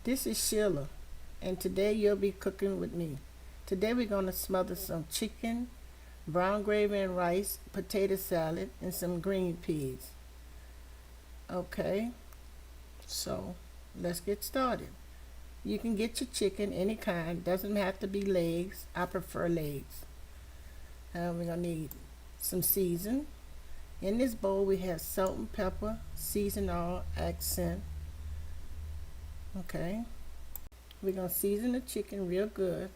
This is Sheila, and today you'll be cooking with me. Today we're going to smother some chicken, brown gravy and rice, potato salad, and some green peas. Okay, so let's get started. You can get your chicken any kind, doesn't have to be legs. I prefer legs. We're going to need some season. In this bowl we have salt and pepper, season all, accent. Okay, we're going to season the chicken real good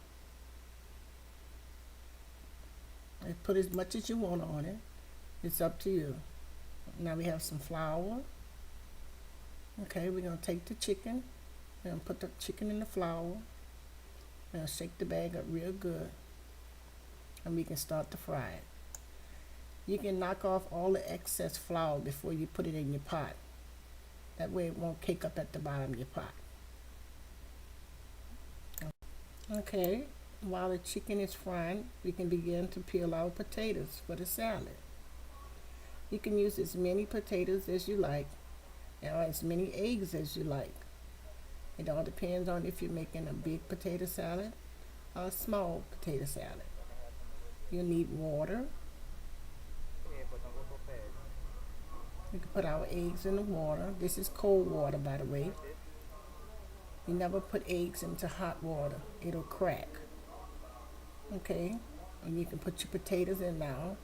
and put as much as you want on it. It's up to you. Now we have some flour. Okay, we're going to take the chicken. We're going to put the chicken in the flour. We're going to shake the bag up real good. And we can start to fry it. You can knock off all the excess flour before you put it in your pot. That way it won't cake up at the bottom of your pot. Okay, while the chicken is frying, we can begin to peel our potatoes for the salad. You can use as many potatoes as you like, or as many eggs as you like. It all depends on if you're making a big potato salad or a small potato salad. You'll need water. We can put our eggs in the water. This is cold water, by the way. You never put eggs into hot water. It'll crack. Okay, and you can put your potatoes in now.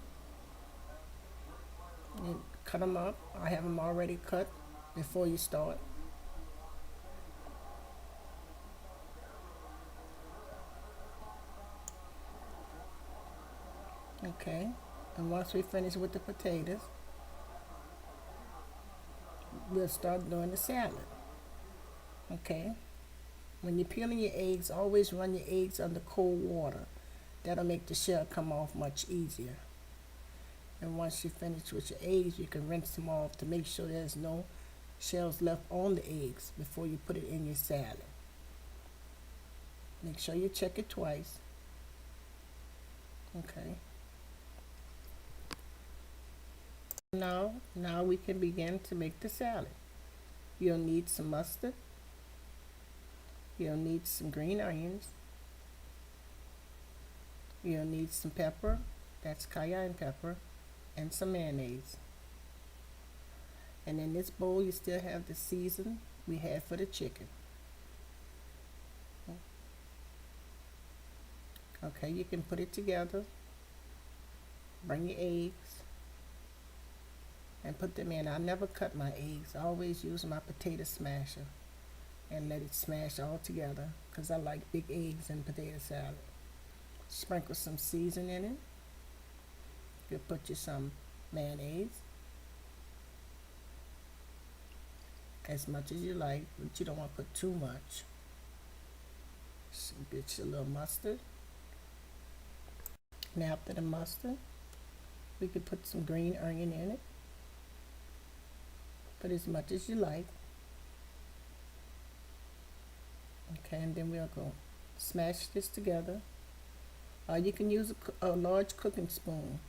You cut them up. I have them already cut before you start. Okay, and once we finish with the potatoes, we'll start doing the salad. Okay, when you're peeling your eggs, always run your eggs under cold water. That'll make the shell come off much easier. And once you finish with your eggs, you can rinse them off to make sure there's no shells left on the eggs before you put it in your salad. Make sure you check it twice. Okay. Now we can begin to make the salad. You'll need some mustard. You'll need some green onions. You'll need some pepper, that's cayenne pepper, and some mayonnaise. And in this bowl you still have the season we had for the chicken. Okay, you can put it together, bring your eggs, and put them in. I never cut my eggs. I always use my potato smasher and let it smash all together because I like big eggs in potato salad. Sprinkle some season in it. You'll put you some mayonnaise, as much as you like, but you don't want to put too much. Get you a little mustard. And after the mustard, we could put some green onion in it. Put as much as you like. Okay, and then we'll go smash this together. You can use a large cooking spoon.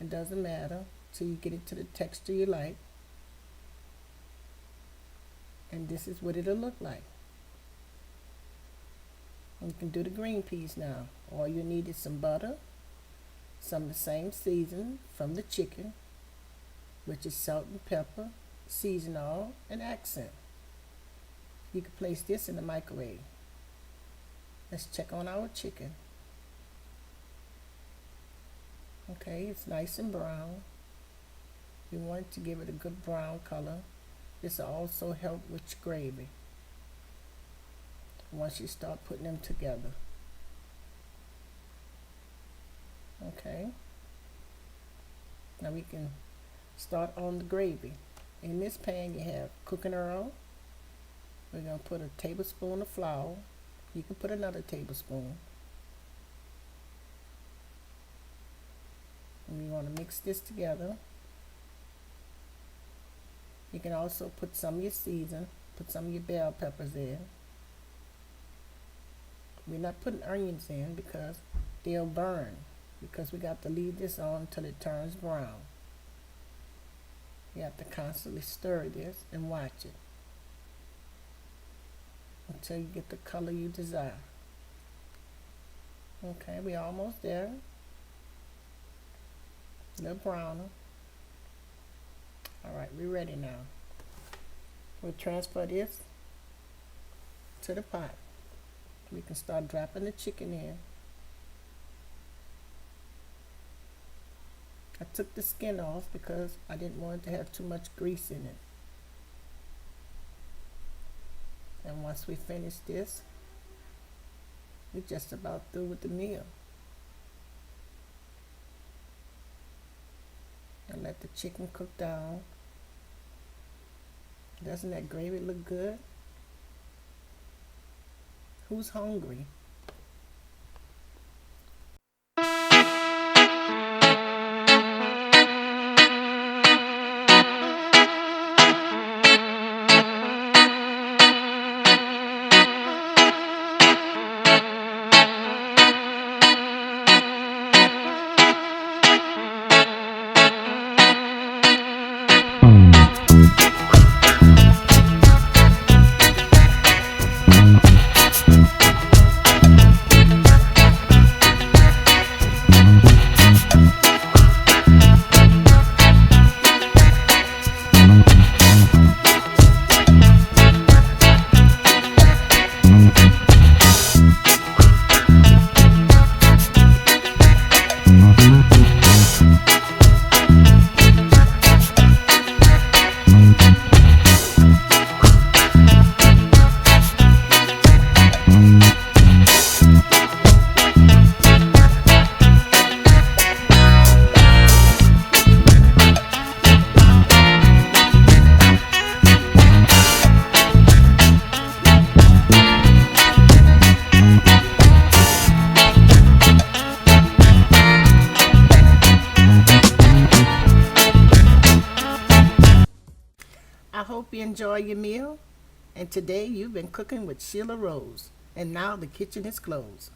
It doesn't matter till you get it to the texture you like. And this is what it'll look like. And you can do the green peas now. All you need is some butter, some of the same season from the chicken, which is salt and pepper, season all, and accent. You can place this in the microwave. Let's check on our chicken. Okay, it's nice and brown. You want to give it a good brown color. This will also help with your gravy once you start putting them together. Okay, now we can start on the gravy. In this pan you have cooking oil. We're going to put a tablespoon of flour. You can put another tablespoon. And you want to mix this together. You can also put some of your season, put some of your bell peppers in. We're not putting onions in because they'll burn, because we got to leave this on until it turns brown. You have to constantly stir this and watch it. until you get the color you desire. Okay, we're almost there. A little browner. All right, we're ready now. We'll transfer this to the pot. We can start dropping the chicken in. I took the skin off because I didn't want it to have too much grease in it. And once we finish this, we're just about through with the meal. And let the chicken cook down. Doesn't that gravy look good? Who's hungry? I hope you enjoy your meal. And today you've been cooking with Sheila Rose. And now the kitchen is closed.